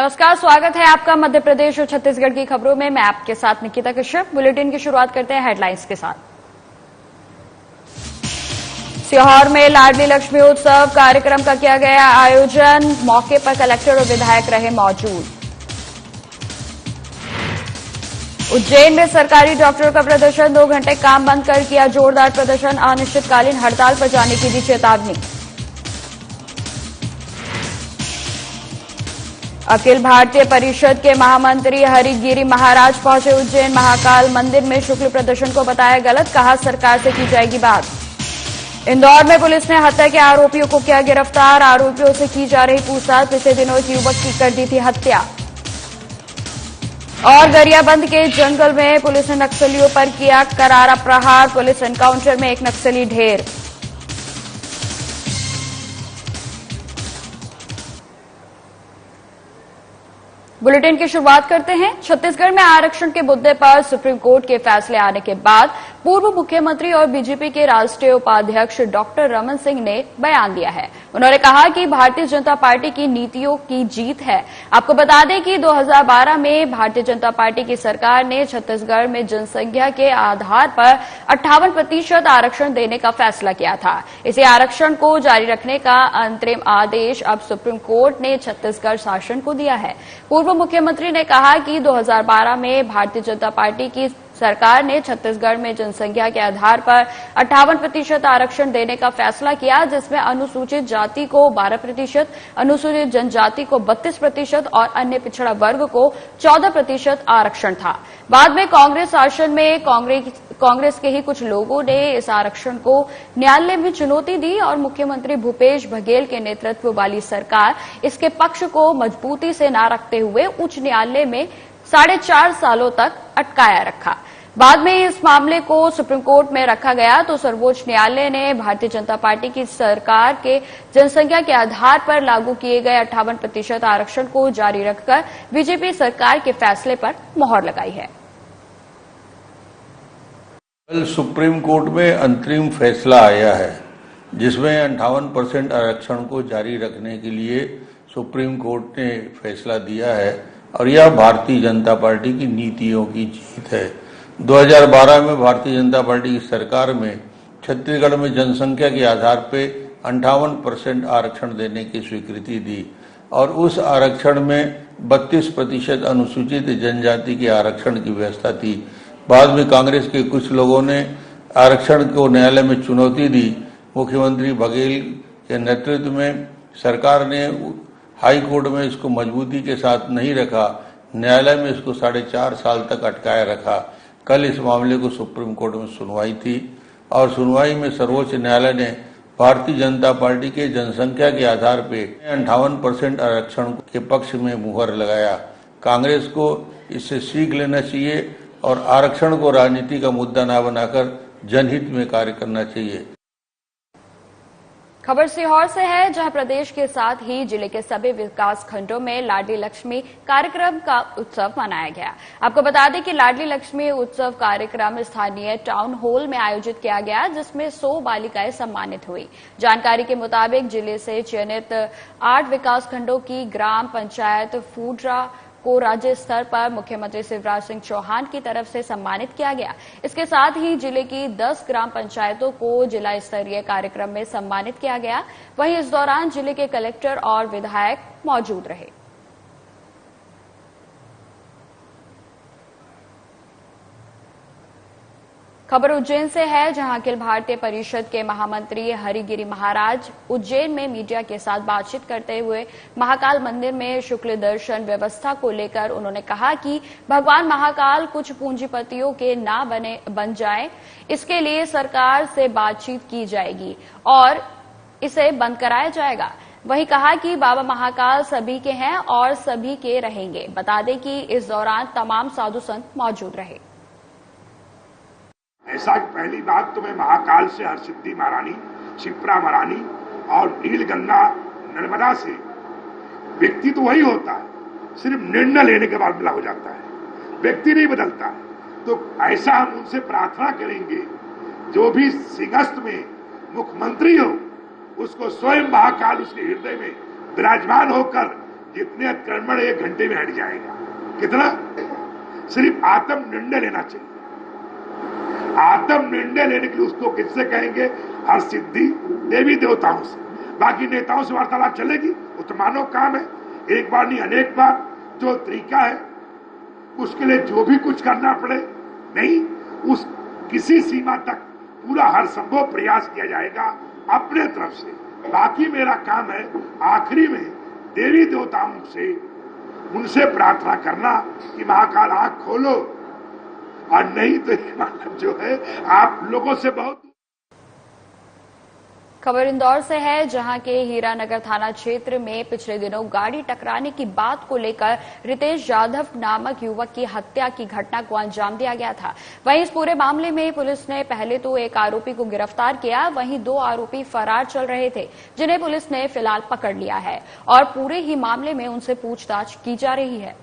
नमस्कार, स्वागत है आपका मध्य प्रदेश और छत्तीसगढ़ की खबरों में। मैं आपके साथ निकिता कश्यप। बुलेटिन की शुरुआत करते हैं हेडलाइंस के साथ। सीहोर में लाडली लक्ष्मी उत्सव कार्यक्रम का किया गया आयोजन। मौके पर कलेक्टर और विधायक रहे मौजूद। उज्जैन में सरकारी डॉक्टरों का प्रदर्शन, 2 घंटे काम बंद कर किया जोरदार प्रदर्शन। अनिश्चितकालीन हड़ताल पर जाने की दी चेतावनी। अखिल भारतीय परिषद के महामंत्री हरिगिरी महाराज पहुंचे उज्जैन। महाकाल मंदिर में शुक्ल प्रदर्शन को बताया गलत, कहा सरकार से की जाएगी बात। इंदौर में पुलिस ने हत्या के आरोपियों को किया गिरफ्तार। आरोपियों से की जा रही पूछताछ। पिछले दिनों एक युवक की कर दी थी हत्या। और गरियाबंद के जंगल में पुलिस ने नक्सलियों पर किया करारा प्रहार। पुलिस एनकाउंटर में एक नक्सली ढेर। बुलेटिन की शुरुआत करते हैं। छत्तीसगढ़ में आरक्षण के मुद्दे पर सुप्रीम कोर्ट के फैसले आने के बाद पूर्व मुख्यमंत्री और बीजेपी के राष्ट्रीय उपाध्यक्ष डॉक्टर रमन सिंह ने बयान दिया है। उन्होंने कहा कि भारतीय जनता पार्टी की नीतियों की जीत है। आपको बता दें कि 2012 में भारतीय जनता पार्टी की सरकार ने छत्तीसगढ़ में जनसंख्या के आधार पर 58% आरक्षण देने का फैसला किया था। इसी आरक्षण को जारी रखने का अंतरिम आदेश अब सुप्रीम कोर्ट ने छत्तीसगढ़ शासन को दिया है। पूर्व मुख्यमंत्री ने कहा कि 2012 में भारतीय जनता पार्टी की सरकार ने छत्तीसगढ़ में जनसंख्या के आधार पर 58% आरक्षण देने का फैसला किया, जिसमें अनुसूचित जाति को 12%, अनुसूचित जनजाति को 32% और अन्य पिछड़ा वर्ग को 14% आरक्षण था। बाद में कांग्रेस शासन में कांग्रेस के ही कुछ लोगों ने इस आरक्षण को न्यायालय में चुनौती दी और मुख्यमंत्री भूपेश बघेल के नेतृत्व वाली सरकार इसके पक्ष को मजबूती से न रखते हुए उच्च न्यायालय में 4.5 सालों तक अटकाया रखा। बाद में इस मामले को सुप्रीम कोर्ट में रखा गया तो सर्वोच्च न्यायालय ने भारतीय जनता पार्टी की सरकार के जनसंख्या के आधार पर लागू किए गए 58% आरक्षण को जारी रखकर बीजेपी सरकार के फैसले पर मोहर लगाई है। कल सुप्रीम कोर्ट में अंतरिम फैसला आया है, जिसमें 58% आरक्षण को जारी रखने के लिए सुप्रीम कोर्ट ने फैसला दिया है और यह भारतीय जनता पार्टी की नीतियों की जीत है। 2012 में भारतीय जनता पार्टी की सरकार में छत्तीसगढ़ में जनसंख्या के आधार पर 58% आरक्षण देने की स्वीकृति दी और उस आरक्षण में 32% अनुसूचित जनजाति के आरक्षण की व्यवस्था थी। बाद में कांग्रेस के कुछ लोगों ने आरक्षण को न्यायालय में चुनौती दी। मुख्यमंत्री बघेल के नेतृत्व में सरकार ने हाई कोर्ट में इसको मजबूती के साथ नहीं रखा, न्यायालय में इसको 4.5 साल तक अटकाए रखा। कल इस मामले को सुप्रीम कोर्ट में सुनवाई थी और सुनवाई में सर्वोच्च न्यायालय ने भारतीय जनता पार्टी के जनसंख्या के आधार पर 58% आरक्षण के पक्ष में मुहर लगाया। कांग्रेस को इससे सीख लेना चाहिए और आरक्षण को राजनीति का मुद्दा न बनाकर जनहित में कार्य करना चाहिए। खबर सीहोर से है, जहां प्रदेश के साथ ही जिले के सभी विकास खंडों में लाडली लक्ष्मी कार्यक्रम का उत्सव मनाया गया। आपको बता दें कि लाडली लक्ष्मी उत्सव कार्यक्रम स्थानीय टाउन हॉल में आयोजित किया गया, जिसमें 100 बालिकाएं सम्मानित हुई। जानकारी के मुताबिक जिले से चयनित 8 विकास खंडों की ग्राम पंचायत फूडरा को राज्य स्तर पर मुख्यमंत्री शिवराज सिंह चौहान की तरफ से सम्मानित किया गया। इसके साथ ही जिले की 10 ग्राम पंचायतों को जिला स्तरीय कार्यक्रम में सम्मानित किया गया। वहीं इस दौरान जिले के कलेक्टर और विधायक मौजूद रहे। खबर उज्जैन से है, जहां अखिल भारतीय परिषद के महामंत्री हरिगिरी महाराज उज्जैन में मीडिया के साथ बातचीत करते हुए महाकाल मंदिर में शुक्ल दर्शन व्यवस्था को लेकर उन्होंने कहा कि भगवान महाकाल कुछ पूंजीपतियों के ना बन जाए, इसके लिए सरकार से बातचीत की जाएगी और इसे बंद कराया जाएगा। वहीं कहा कि बाबा महाकाल सभी के हैं और सभी के रहेंगे। बता दें कि इस दौरान तमाम साधु संत मौजूद रहे। ऐसा पहली बात तो मैं महाकाल से हरसिद्धि महारानी, शिप्रा महारानी और नीलगंगा नर्मदा से व्यक्ति तो वही होता है, सिर्फ निर्णय लेने के बाद मिला हो जाता है, व्यक्ति नहीं बदलता है। तो ऐसा हम उनसे प्रार्थना करेंगे, जो भी सिंहस्थ में मुख्यमंत्री हो उसको स्वयं महाकाल उसके हृदय में विराजमान होकर जितने अतिक्रमण 1 घंटे में हट जाएगा। कितना? सिर्फ आत्म निर्णय लेना चाहिए। आत्म निर्णय लेने के लिए उसको किससे कहेंगे? हर सिद्धि देवी देवताओं से। बाकी नेताओं से वार्तालाप चलेगी? वो तो मानव काम है, एक बार नहीं अनेक बार। जो तरीका है उसके लिए जो भी कुछ करना पड़े, नहीं, उस किसी सीमा तक पूरा हर संभव प्रयास किया जाएगा अपने तरफ से। बाकी मेरा काम है आखिरी में देवी देवताओं से, उनसे प्रार्थना करना कि महाकाल आंख खोलो, और नहीं तो मतलब जो है आप लोगों से बहुत। खबर इंदौर से है, जहां के हीरानगर थाना क्षेत्र में पिछले दिनों गाड़ी टकराने की बात को लेकर रितेश यादव नामक युवक की हत्या की घटना को अंजाम दिया गया था। वहीं इस पूरे मामले में पुलिस ने पहले तो एक आरोपी को गिरफ्तार किया, वहीं 2 आरोपी फरार चल रहे थे, जिन्हें पुलिस ने फिलहाल पकड़ लिया है और पूरे ही मामले में उनसे पूछताछ की जा रही है।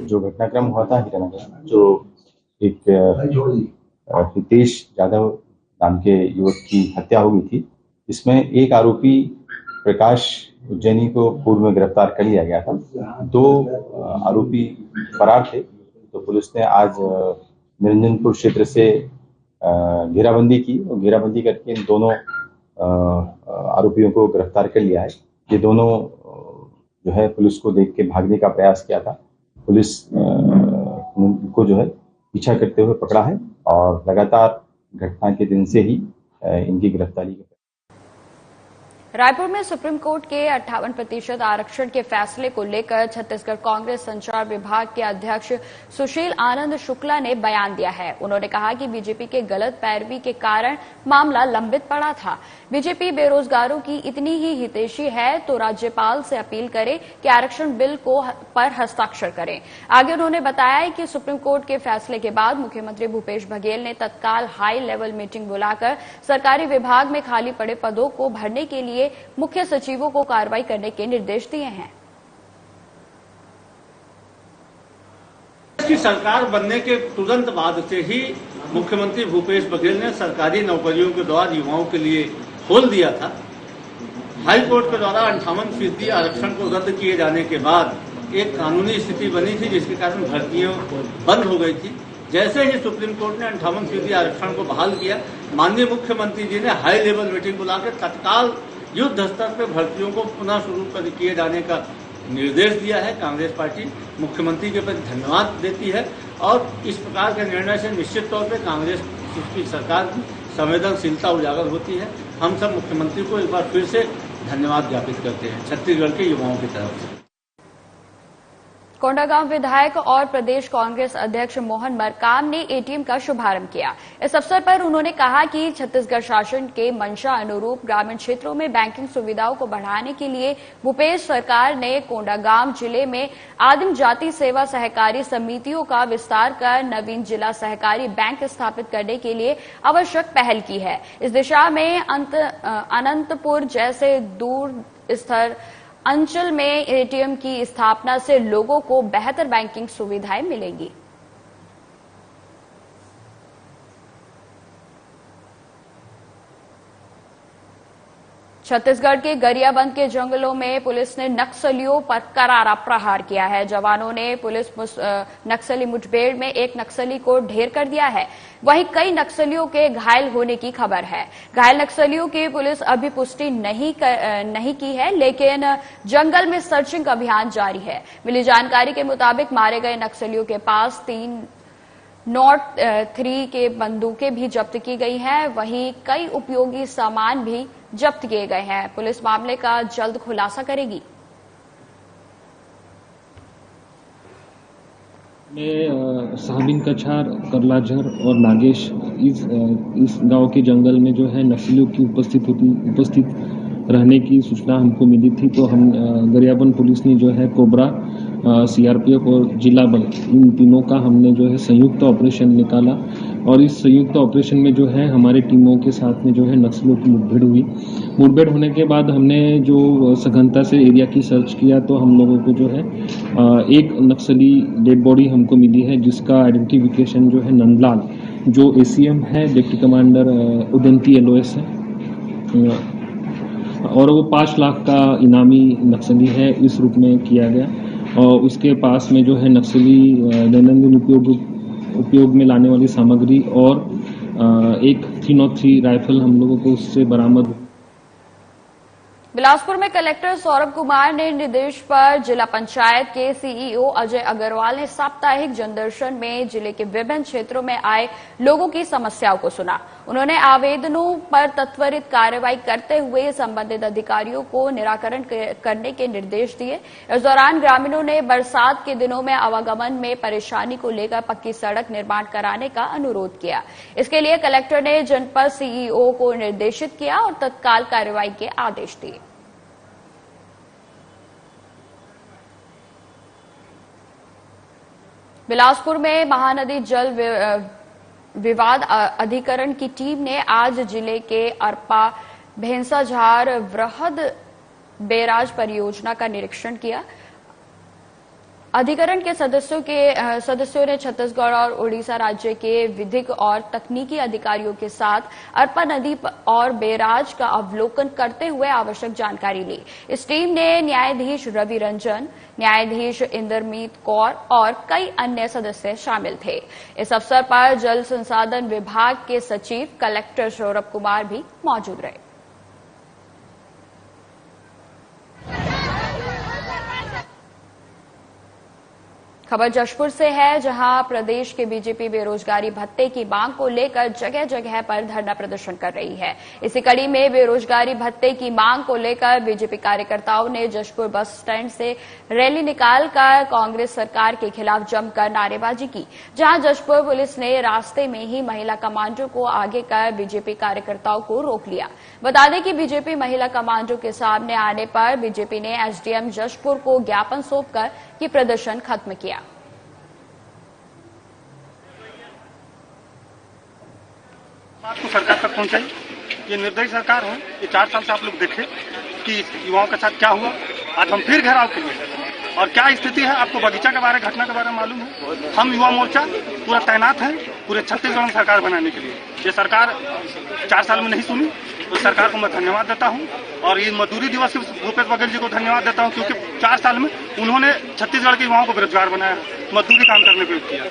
जो घटनाक्रम हुआ था हीरानगर, जो एक रितेश यादव नाम के युवक की हत्या हो गई थी, इसमें एक आरोपी प्रकाश उज्जैनी को पूर्व में गिरफ्तार कर लिया गया था। 2 आरोपी फरार थे, तो पुलिस ने आज निरंजनपुर क्षेत्र से घेराबंदी की और घेराबंदी करके इन दोनों आरोपियों को गिरफ्तार कर लिया है। ये दोनों जो है पुलिस को देख के भागने का प्रयास किया था। पुलिस को जो है पीछा करते हुए पकड़ा है और लगातार घटना के दिन से ही इनकी गिरफ्तारी की। रायपुर में सुप्रीम कोर्ट के 58% आरक्षण के फैसले को लेकर छत्तीसगढ़ कांग्रेस संचार विभाग के अध्यक्ष सुशील आनंद शुक्ला ने बयान दिया है। उन्होंने कहा कि बीजेपी के गलत पैरवी के कारण मामला लंबित पड़ा था। बीजेपी बेरोजगारों की इतनी ही हितैषी है तो राज्यपाल से अपील करे कि आरक्षण बिल पर हस्ताक्षर करें। आगे उन्होंने बताया कि सुप्रीम कोर्ट के फैसले के बाद मुख्यमंत्री भूपेश बघेल ने तत्काल हाई लेवल मीटिंग बुलाकर सरकारी विभाग में खाली पड़े पदों को भरने के लिए मुख्य सचिवों को कार्रवाई करने के निर्देश दिए हैं। की सरकार बनने के तुरंत बाद से ही मुख्यमंत्री भूपेश बघेल ने सरकारी नौकरियों के द्वारा युवाओं के लिए खोल दिया था। हाई कोर्ट के द्वारा 58% आरक्षण को रद्द किए जाने के बाद एक कानूनी स्थिति बनी थी, जिसके कारण भर्तियां बंद हो गई थी। जैसे ही सुप्रीम कोर्ट ने 58% आरक्षण को बहाल किया, माननीय मुख्यमंत्री जी ने हाई लेवल मीटिंग बुलाकर तत्काल युद्ध स्तर पर भर्तियों को पुनः शुरू किए जाने का निर्देश दिया है। कांग्रेस पार्टी मुख्यमंत्री के प्रति धन्यवाद देती है और इस प्रकार के निर्णय से निश्चित तौर पर कांग्रेस की सरकार की संवेदनशीलता उजागर होती है। हम सब मुख्यमंत्री को एक बार फिर से धन्यवाद ज्ञापित करते हैं छत्तीसगढ़ के युवाओं की तरफ से। कोंडागांव विधायक और प्रदेश कांग्रेस अध्यक्ष मोहन मरकाम ने एटीएम का शुभारंभ किया। इस अवसर पर उन्होंने कहा कि छत्तीसगढ़ शासन के मंशा अनुरूप ग्रामीण क्षेत्रों में बैंकिंग सुविधाओं को बढ़ाने के लिए भूपेश सरकार ने कोंडागांव जिले में आदिम जाति सेवा सहकारी समितियों का विस्तार कर नवीन जिला सहकारी बैंक स्थापित करने के लिए आवश्यक पहल की है। इस दिशा में अनंतपुर जैसे दूर स्तर अंचल में एटीएम की स्थापना से लोगों को बेहतर बैंकिंग सुविधाएं मिलेंगी। छत्तीसगढ़ के गरियाबंद के जंगलों में पुलिस ने नक्सलियों पर करारा प्रहार किया है। जवानों ने पुलिस नक्सली मुठभेड़ में एक नक्सली को ढेर कर दिया है। वहीं कई नक्सलियों के घायल होने की खबर है। घायल नक्सलियों की पुलिस अभी पुष्टि नहीं की है, लेकिन जंगल में सर्चिंग अभियान जारी है। मिली जानकारी के मुताबिक मारे गए नक्सलियों के पास 3 नॉट 3 के बंदूकें भी जब्त की गई हैं। वहीं कई उपयोगी सामान भी जब्त किए गए हैं। पुलिस मामले का जल्द खुलासा करेगी। साहबिन कछार, करलाझर और नागेश इस गांव के जंगल में जो है नक्सलियों की उपस्थित रहने की सूचना हमको मिली थी। तो हम गरियाबंद पुलिस ने जो है कोबरा, सीआरपीएफ और जिला बल, इन तीनों का हमने जो है संयुक्त ऑपरेशन निकाला और इस संयुक्त ऑपरेशन में जो है हमारे टीमों के साथ में जो है नक्सलियों की मुठभेड़ हुई। मुठभेड़ होने के बाद हमने जो सघनता से एरिया की सर्च किया तो हम लोगों को जो है एक नक्सली डेड बॉडी हमको मिली है, जिसका आइडेंटिफिकेशन जो है नंदलाल, जो एसीएम है, डिप्टी कमांडर उदंती LOS है। और वो 5 लाख का इनामी नक्सली है, इस रूप में किया गया। और उसके पास में जो है नक्सली दैनंदिन उपयोग में लाने वाली सामग्री और एक 303 राइफल हम लोगों को उससे बरामद। बिलासपुर में कलेक्टर सौरभ कुमार ने निर्देश पर जिला पंचायत के सीईओ अजय अग्रवाल ने साप्ताहिक जनदर्शन में जिले के विभिन्न क्षेत्रों में आए लोगों की समस्याओं को सुना। उन्होंने आवेदनों पर त्वरित कार्रवाई करते हुए संबंधित अधिकारियों को निराकरण करने के निर्देश दिए। इस दौरान ग्रामीणों ने बरसात के दिनों में आवागमन में परेशानी को लेकर पक्की सड़क निर्माण कराने का अनुरोध किया। इसके लिए कलेक्टर ने जनपद सीईओ को निर्देशित किया और तत्काल कार्रवाई के आदेश दिए। बिलासपुर में महानदी जल विवाद अधिकरण की टीम ने आज जिले के अरपा भेंसाझार वृहद बैराज परियोजना का निरीक्षण किया। अधिकरण के सदस्यों ने छत्तीसगढ़ और उड़ीसा राज्य के विधिक और तकनीकी अधिकारियों के साथ अरपा नदी और बैराज का अवलोकन करते हुए आवश्यक जानकारी ली। इस टीम ने न्यायाधीश रवि रंजन, न्यायाधीश इंद्रमीत कौर और कई अन्य सदस्य शामिल थे। इस अवसर पर जल संसाधन विभाग के सचिव कलेक्टर सौरभ कुमार भी मौजूद रहे। खबर जशपुर से है, जहां प्रदेश के बीजेपी बेरोजगारी भत्ते की मांग को लेकर जगह जगह पर धरना प्रदर्शन कर रही है। इसी कड़ी में बेरोजगारी भत्ते की मांग को लेकर बीजेपी कार्यकर्ताओं ने जशपुर बस स्टैंड से रैली निकालकर कांग्रेस सरकार के खिलाफ जमकर नारेबाजी की, जहां जशपुर पुलिस ने रास्ते में ही महिला कमांडो को आगे कर बीजेपी कार्यकर्ताओं को रोक लिया। बता दें कि बीजेपी महिला कमांडो के सामने आने पर बीजेपी ने एसडीएम जशपुर को ज्ञापन सौंपकर ये प्रदर्शन खत्म किया। बात को सरकार तक पहुंचाई। ये निर्दयी सरकार है। ये 4 साल से आप लोग देखें कि युवाओं के साथ क्या हुआ। आज हम फिर घेराव के लिए और क्या स्थिति है, आपको बगीचा के बारे घटना के बारे में मालूम है। हम युवा मोर्चा पूरा तैनात है पूरे छत्तीसगढ़ में सरकार बनाने के लिए। ये सरकार 4 साल में नहीं सुनी, तो सरकार को मैं धन्यवाद देता हूं और ये मजदूरी दिवस भूपेश बघेल जी को धन्यवाद देता हूं, क्योंकि 4 साल में उन्होंने छत्तीसगढ़ के युवाओं को बेरोजगार बनाया, मजदूरी काम करने को किया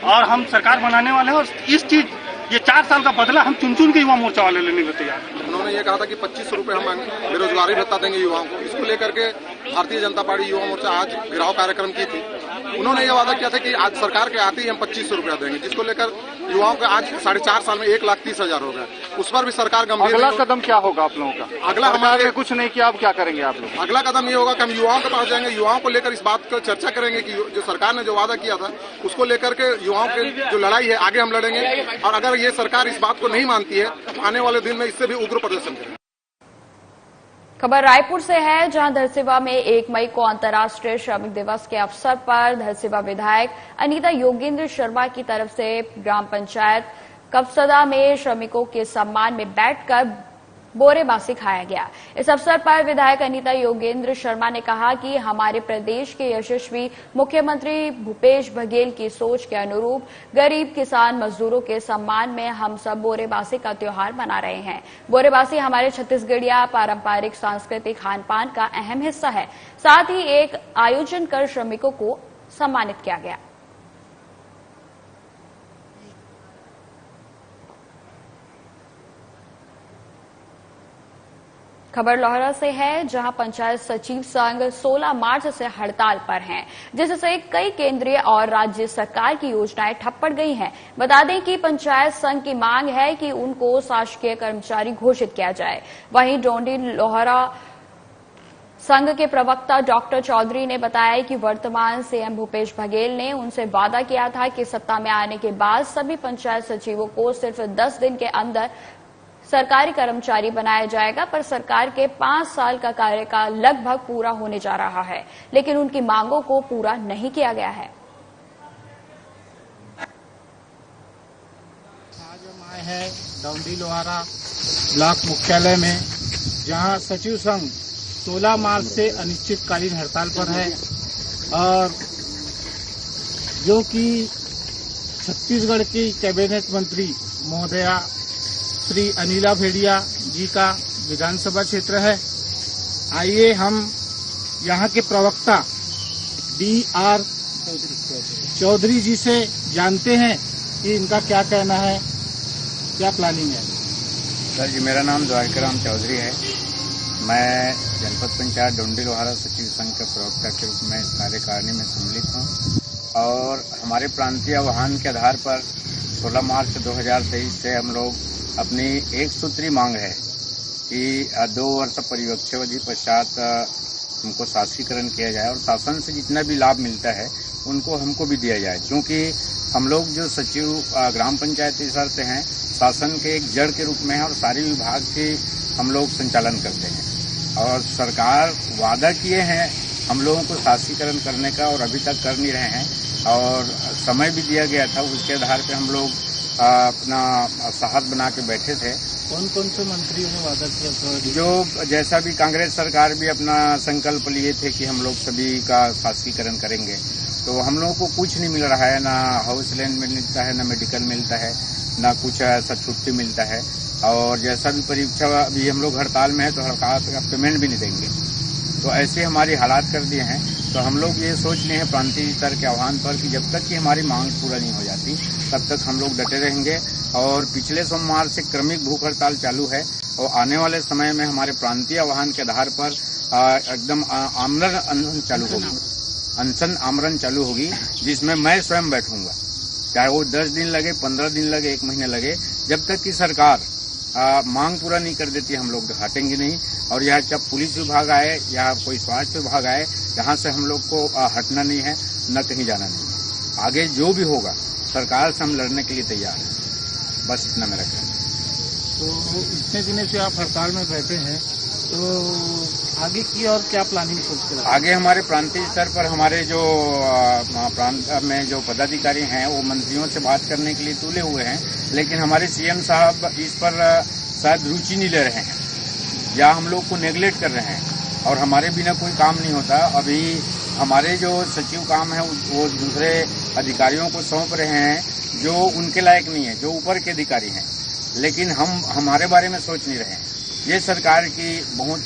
और हम सरकार बनाने वाले हैं। और इस चीज ये 4 साल का बदला हम चुन चुन के युवा मोर्चा वाले लेने को तैयार। उन्होंने ये कहा था कि 2500 रुपए हम बेरोजगारी भत्ता देंगे युवाओं को। इसको लेकर के भारतीय जनता पार्टी युवा मोर्चा आज घेराव कार्यक्रम की थी। उन्होंने ये वादा किया था कि आज सरकार के आते ही हम 2500 रुपया देंगे, जिसको लेकर युवाओं का आज 4.5 साल में 1,30,000 हो गया। उस पर भी सरकार गंभीर। अगला कदम क्या होगा आप लोगों का? अगला हमारे कुछ नहीं किया, अब क्या करेंगे आप लोग? अगला कदम ये होगा कि हम युवाओं के पास जाएंगे, युवाओं को लेकर इस बात पर चर्चा करेंगे कि जो सरकार ने जो वादा किया था उसको लेकर के युवाओं की जो लड़ाई है आगे हम लड़ेंगे। और अगर ये सरकार इस बात को नहीं मानती है तो आने वाले दिन में इससे भी उग्र प्रदर्शन करेंगे। खबर रायपुर से है, जहां धरसीवा में 1 मई को अंतर्राष्ट्रीय श्रमिक दिवस के अवसर पर धरसीवा विधायक अनीता योगेंद्र शर्मा की तरफ से ग्राम पंचायत कपसदा में श्रमिकों के सम्मान में बैठकर बोरेबासी खाया गया। इस अवसर पर विधायक अनीता योगेंद्र शर्मा ने कहा कि हमारे प्रदेश के यशस्वी मुख्यमंत्री भूपेश बघेल की सोच के अनुरूप गरीब किसान मजदूरों के सम्मान में हम सब बोरेबासी का त्योहार मना रहे हैं। बोरेबासी हमारे छत्तीसगढ़िया पारंपरिक सांस्कृतिक खान पान का अहम हिस्सा है। साथ ही एक आयोजन कर श्रमिकों को सम्मानित किया गया। खबर लोहरा से है, जहां पंचायत सचिव संघ 16 मार्च से हड़ताल पर हैं, जिससे कई केंद्रीय और राज्य सरकार की योजनाएं ठप पड़ गई हैं। बता दें कि पंचायत संघ की मांग है कि उनको शासकीय कर्मचारी घोषित किया जाए। वहीं डोंडी लोहरा संघ के प्रवक्ता डॉक्टर चौधरी ने बताया कि वर्तमान सीएम भूपेश बघेल ने उनसे वादा किया था कि सत्ता में आने के बाद सभी पंचायत सचिवों को सिर्फ 10 दिन के अंदर सरकारी कर्मचारी बनाया जाएगा, पर सरकार के 5 साल का कार्यकाल लगभग पूरा होने जा रहा है, लेकिन उनकी मांगों को पूरा नहीं किया गया है। आज हम आए हैं डोंडी लोहारा ब्लॉक मुख्यालय में, जहां सचिव संघ 16 मार्च से अनिश्चितकालीन हड़ताल पर है और जो कि छत्तीसगढ़ की कैबिनेट मंत्री महोदया श्री अनिला भेड़िया जी का विधानसभा क्षेत्र है। आइए हम यहाँ के प्रवक्ता DR चौधरी जी से जानते हैं कि इनका क्या कहना है, क्या प्लानिंग है। सर जी, मेरा नाम द्वारकाराम चौधरी है। मैं जनपद पंचायत डोंडी लोहारा सचिव संघ के प्रवक्ता के रूप में इस कार्यकारिणी में सम्मिलित हूँ और हमारे प्रांतीय आह्वान के आधार पर 16 मार्च 2023 से हम लोग अपनी एक सूत्री मांग है कि 2 वर्ष परिवक्षावधि पश्चात हमको शासीकरण किया जाए और शासन से जितना भी लाभ मिलता है उनको हमको भी दिया जाए, क्योंकि हम लोग जो सचिव ग्राम पंचायती स्तर से हैं शासन के एक जड़ के रूप में है और सारे विभाग के हम लोग संचालन करते हैं और सरकार वादा किए हैं हम लोगों को शासीकरण करने का और अभी तक कर नहीं रहे हैं और समय भी दिया गया था, उसके आधार पे हम लोग अपना साहस बना के बैठे थे। कौन कौन से मंत्रियों ने वादा किया? जो जैसा भी कांग्रेस सरकार भी अपना संकल्प लिए थे कि हम लोग सभी का शासीकरण करेंगे, तो हम लोगों को कुछ नहीं मिल रहा है, ना हाउस लैंड मिलता है, ना मेडिकल मिलता है, ना कुछ ऐसा छुट्टी मिलता है और जैसा भी परीक्षा अभी हम लोग हड़ताल में है तो हड़ताल का पेमेंट भी नहीं देंगे। तो ऐसे हमारी हालात कर दिए हैं। तो हम लोग ये सोच रहे हैं प्रांतीय स्तर के आह्वान पर कि जब तक कि हमारी मांग पूरा नहीं हो जाती तब तक हम लोग डटे रहेंगे और पिछले सोमवार से क्रमिक भूख हड़ताल चालू है और आने वाले समय में हमारे प्रांतीय आह्वान के आधार पर एकदम आमरण अनशन चालू होगी, अनशन आमरण चालू होगी, जिसमें मैं स्वयं बैठूंगा, चाहे वो 10 दिन लगे, 15 दिन लगे, 1 महीने लगे, जब तक कि सरकार मांग पूरा नहीं कर देती हम लोग हटेंगे नहीं। और यहाँ जब पुलिस विभाग आए या कोई स्वास्थ्य विभाग आए, यहाँ से हम लोग को हटना नहीं है, न कहीं जाना नहीं है। आगे जो भी होगा सरकार से हम लड़ने के लिए तैयार हैं। बस इतना मेरा कहना है। तो इतने दिनों से आप हड़ताल में बैठे हैं, तो आगे की और क्या प्लानिंग सोचते हैं? आगे हमारे प्रांतीय स्तर पर हमारे जो प्रांत में जो पदाधिकारी हैं वो मंत्रियों से बात करने के लिए तुले हुए हैं, लेकिन हमारे CM साहब इस पर शायद रुचि नहीं ले रहे हैं या हम लोग को नेग्लेक्ट कर रहे हैं और हमारे बिना कोई काम नहीं होता। अभी हमारे जो सचिव काम है वो दूसरे अधिकारियों को सौंप रहे हैं जो उनके लायक नहीं है, जो ऊपर के अधिकारी हैं, लेकिन हम हमारे बारे में सोच नहीं रहे हैं। ये सरकार की बहुत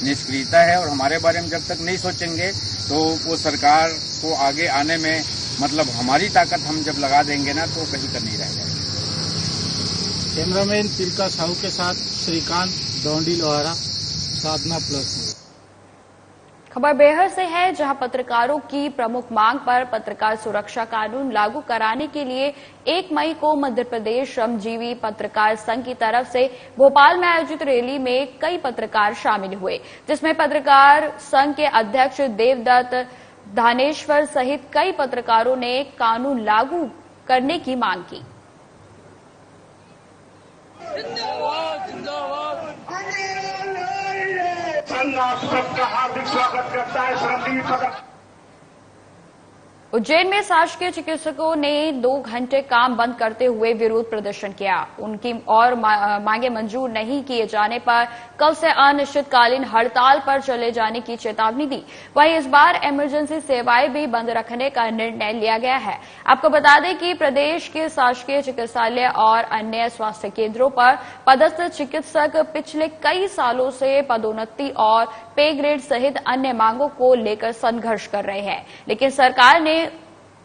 निष्क्रियता है और हमारे बारे में जब तक नहीं सोचेंगे तो वो सरकार को आगे आने में मतलब हमारी ताकत हम जब लगा देंगे ना तो कहीं कर नहीं रह जाएगा। कैमरामैन तिलका साहू के साथ श्रीकांत, डोंडी लोहारा, साधना प्लस। खबर बेहर से है, जहां पत्रकारों की प्रमुख मांग पर पत्रकार सुरक्षा कानून लागू कराने के लिए 1 मई को मध्य प्रदेश श्रमजीवी पत्रकार संघ की तरफ से भोपाल में आयोजित रैली में कई पत्रकार शामिल हुए, जिसमें पत्रकार संघ के अध्यक्ष देवदत्त धानेश्वर सहित कई पत्रकारों ने कानून लागू करने की मांग की। आप सबका हार्दिक स्वागत करता है श्रमजीवी पत्रकार। उज्जैन में शासकीय चिकित्सकों ने 2 घंटे काम बंद करते हुए विरोध प्रदर्शन किया। उनकी और मांगे मंजूर नहीं किए जाने पर कल से अनिश्चितकालीन हड़ताल पर चले जाने की चेतावनी दी। वहीं इस बार इमरजेंसी सेवाएं भी बंद रखने का निर्णय लिया गया है। आपको बता दें कि प्रदेश के शासकीय चिकित्सालय और अन्य स्वास्थ्य केंद्रों पर पदस्थ चिकित्सक पिछले कई सालों से पदोन्नति और पे ग्रेड सहित अन्य मांगों को लेकर संघर्ष कर रहे हैं, लेकिन सरकार ने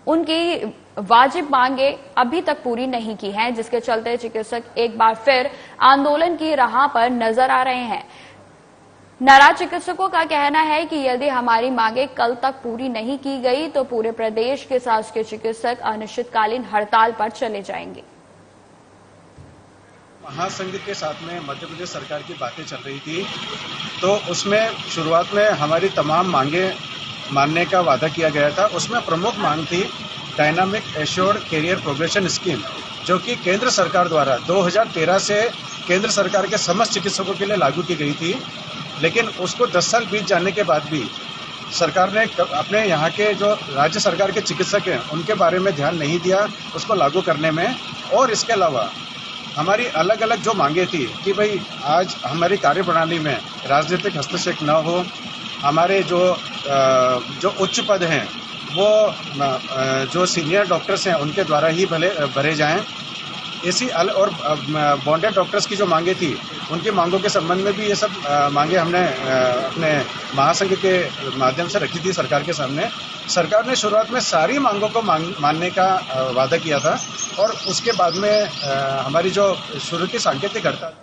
उनकी वाजिब मांगे अभी तक पूरी नहीं की हैं, जिसके चलते चिकित्सक एक बार फिर आंदोलन की राह पर नजर आ रहे हैं। नाराज चिकित्सकों का कहना है कि यदि हमारी मांगे कल तक पूरी नहीं की गई तो पूरे प्रदेश के शासकीय चिकित्सक अनिश्चितकालीन हड़ताल पर चले जाएंगे। महासंघ के साथ में मध्य प्रदेश सरकार की बातें चल रही थी, तो उसमें शुरुआत में हमारी तमाम मांगे मानने का वादा किया गया था। उसमें प्रमुख मांग थी dynamic assured career progression scheme, जो कि केंद्र सरकार द्वारा 2013 से केंद्र सरकार के समस्त चिकित्सकों के लिए लागू की गई थी, लेकिन उसको 10 साल बीत जाने के बाद भी सरकार ने अपने यहाँ के जो राज्य सरकार के चिकित्सक हैं उनके बारे में ध्यान नहीं दिया उसको लागू करने में। और इसके अलावा हमारी अलग अलग जो मांगे थी कि भाई आज हमारी कार्यप्रणाली में राजनीतिक हस्तक्षेप न हो, हमारे जो उच्च पद हैं वो जो सीनियर डॉक्टर्स हैं उनके द्वारा ही भरे जाएं, एसी और बॉन्डेड डॉक्टर्स की जो मांगे थी, उनकी मांगों के संबंध में भी ये सब मांगे हमने अपने महासंघ के माध्यम से रखी थी सरकार के सामने। सरकार ने शुरुआत में सारी मांगों को मानने का वादा किया था और उसके बाद में हमारी जो शुरू की सांकेतिक हड़ताल।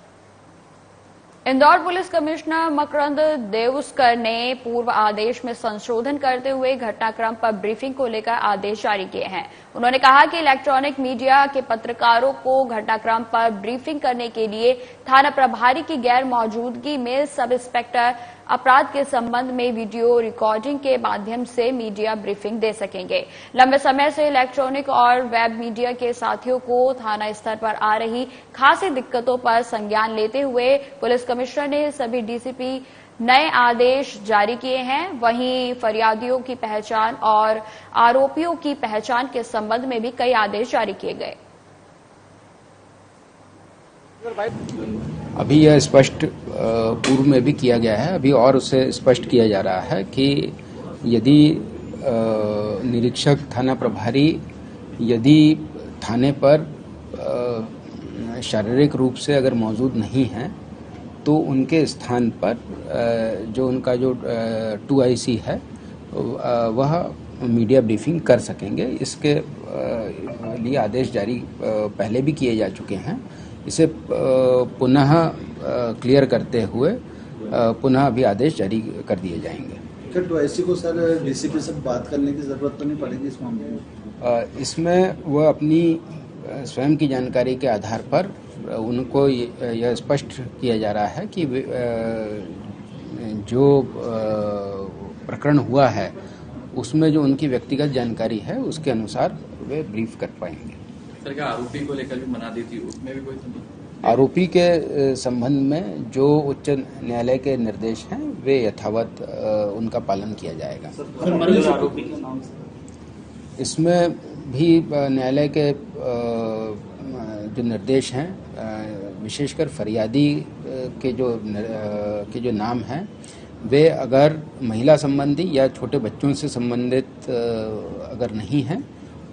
इंदौर पुलिस कमिश्नर मकरंद देउस्कर ने पूर्व आदेश में संशोधन करते हुए घटनाक्रम पर ब्रीफिंग को लेकर आदेश जारी किए हैं। उन्होंने कहा कि इलेक्ट्रॉनिक मीडिया के पत्रकारों को घटनाक्रम पर ब्रीफिंग करने के लिए थाना प्रभारी की गैर मौजूदगी में सब इंस्पेक्टर अपराध के संबंध में वीडियो रिकॉर्डिंग के माध्यम से मीडिया ब्रीफिंग दे सकेंगे। लंबे समय से इलेक्ट्रॉनिक और वेब मीडिया के साथियों को थाना स्तर पर आ रही खासी दिक्कतों पर संज्ञान लेते हुए पुलिस कमिश्नर ने सभी डीसीपी नए आदेश जारी किए हैं। वहीं फरियादियों की पहचान और आरोपियों की पहचान के संबंध में भी कई आदेश जारी किए गए। अभी यह स्पष्ट पूर्व में भी किया गया है, अभी और उसे स्पष्ट किया जा रहा है कि यदि निरीक्षक थाना प्रभारी यदि थाने पर शारीरिक रूप से अगर मौजूद नहीं हैं तो उनके स्थान पर जो उनका जो 2IC है वह मीडिया ब्रीफिंग कर सकेंगे। इसके लिए आदेश जारी पहले भी किए जा चुके हैं। इसे पुनः क्लियर करते हुए पुनः अभी आदेश जारी कर दिए जाएंगे। क्या 2IC को सर डीसीपी से बात करने की जरूरत तो नहीं पड़ेगी इस मामले में? इसमें वह अपनी स्वयं की जानकारी के आधार पर उनको यह स्पष्ट किया जा रहा है कि जो प्रकरण हुआ है उसमें जो उनकी व्यक्तिगत जानकारी है उसके अनुसार वे ब्रीफ कर पाएंगे। सर, क्या आरोपी को लेकर भी मना दी थी, उसमें भी कोई आरोपी के संबंध में जो उच्च न्यायालय के निर्देश हैं वे यथावत उनका पालन किया जाएगा। आरोपी के नाम से इसमें भी न्यायालय के जो निर्देश हैं, विशेषकर फरियादी के जो नाम हैं वे अगर महिला संबंधी या छोटे बच्चों से संबंधित अगर नहीं हैं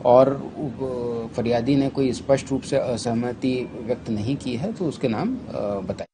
और फरियादी ने कोई स्पष्ट रूप से असहमति व्यक्त नहीं की है तो उसके नाम बताएं।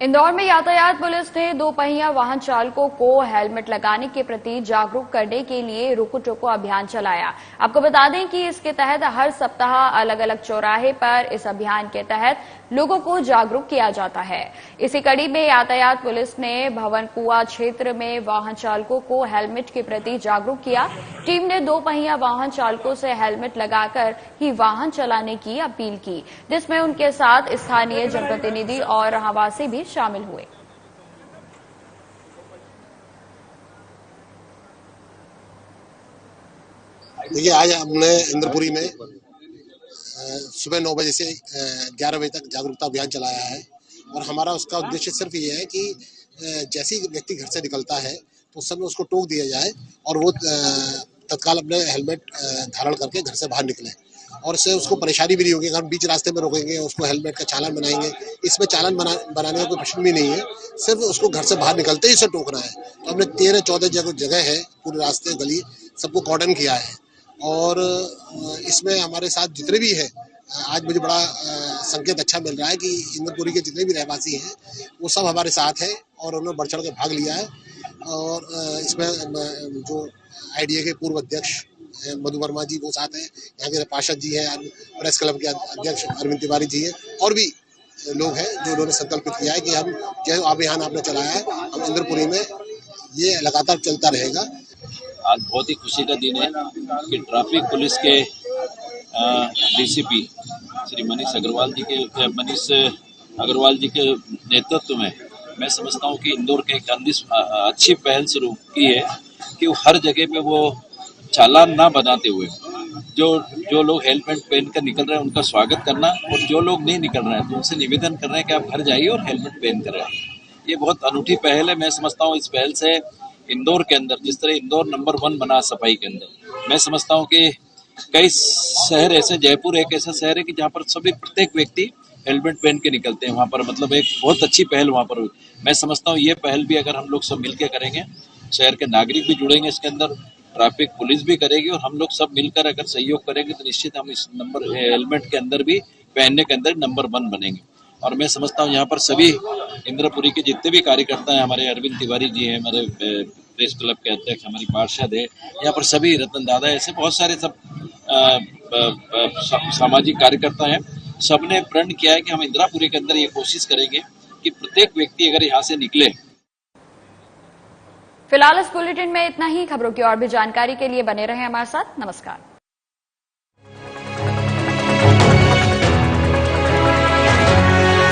इंदौर में यातायात पुलिस ने 2 पहिया वाहन चालकों को हेलमेट लगाने के प्रति जागरूक करने के लिए रुको टोको अभियान चलाया। आपको बता दें कि इसके तहत हर सप्ताह अलग अलग चौराहे पर इस अभियान के तहत लोगों को जागरूक किया जाता है। इसी कड़ी में यातायात पुलिस ने भवन कुआ क्षेत्र में वाहन चालकों को हेलमेट के प्रति जागरूक किया। टीम ने 2 पहिया वाहन चालकों से हेलमेट लगाकर ही वाहन चलाने की अपील की, जिसमें उनके साथ स्थानीय जनप्रतिनिधि और आवासी भी शामिल हुए। देखिए, आज हमने इंद्रपुरी में सुबह 9 बजे से 11 बजे तक जागरूकता अभियान चलाया है और हमारा उसका उद्देश्य सिर्फ ये है कि जैसे ही व्यक्ति घर से निकलता है तो उस समय उसको टोक दिया जाए और वो तत्काल अपने हेलमेट धारण करके घर से बाहर निकले और इससे उसको परेशानी भी नहीं होगी। अगर हम बीच रास्ते में रोकेंगे, उसको हेलमेट का चालान बनाएंगे, इसमें चालान बनाने का कोई प्रश्न भी नहीं है, सिर्फ उसको घर से बाहर निकलते ही उसे टोकना है। तो हमने 13-14 जगह है, पूरे रास्ते गली सबको कॉर्डन किया है और इसमें हमारे साथ जितने भी है, आज मुझे बड़ा संकेत अच्छा मिल रहा है कि इंद्रपुरी के जितने भी रहवासी हैं वो सब हमारे साथ हैं और उन्होंने बढ़ चढ़ के भाग लिया है। और इसमें जो IDA के पूर्व अध्यक्ष मधु वर्मा जी वो साथ हैं, यहाँ के पार्षद जी हैं, प्रेस क्लब के अध्यक्ष अरविंद तिवारी जी हैं और भी लोग हैं जो उन्होंने संकल्पित किया है कि हम जो अभियान आपने चलाया है हम इंद्रपुरी में ये लगातार चलता रहेगा। आज बहुत ही खुशी का दिन है कि ट्रैफिक पुलिस के DCP श्री मनीष अग्रवाल जी के नेतृत्व में मैं समझता हूँ कि इंदौर के एक अच्छी पहल शुरू की है कि वो हर जगह पे वो चालान ना बनाते हुए जो लोग हेलमेट पहन कर निकल रहे हैं उनका स्वागत करना और जो लोग नहीं निकल रहे हैं तो उनसे निवेदन कर रहे हैं कि आप घर जाइए और हेलमेट पहन कर आइए। ये बहुत अनूठी पहल है। मैं समझता हूँ इस पहल से इंदौर के अंदर जिस तरह इंदौर नंबर 1 बना सफाई के अंदर, मैं समझता हूँ कि कई शहर ऐसे, जयपुर एक ऐसा शहर है कि जहाँ पर सभी प्रत्येक व्यक्ति हेलमेट पहन के निकलते हैं। वहाँ पर मतलब एक बहुत अच्छी पहल वहाँ पर हुई। मैं समझता हूँ ये पहल भी अगर हम लोग सब मिलकर करेंगे, शहर के नागरिक भी जुड़ेंगे इसके अंदर ट्रैफिक पुलिस भी करेगी और हम लोग सब मिलकर अगर सहयोग करेंगे तो निश्चित हम इस नंबर हेलमेट के अंदर भी पहनने के अंदर नंबर 1 बनेंगे। और मैं समझता हूँ यहाँ पर सभी इंद्रपुरी के जितने भी कार्यकर्ता हैं, हमारे अरविंद तिवारी जी हैं, हमारे प्रेस क्लब के अध्यक्ष, हमारी पार्षद है, यहाँ पर सभी रतन दादा, ऐसे बहुत सारे सब सामाजिक कार्यकर्ता हैं, सबने प्रण किया है कि हम इंद्रापुरी के अंदर ये कोशिश करेंगे कि प्रत्येक व्यक्ति अगर यहाँ से निकले। फिलहाल इस बुलेटिन में इतना ही। खबरों की और भी जानकारी के लिए बने रहें हमारे साथ। नमस्कार।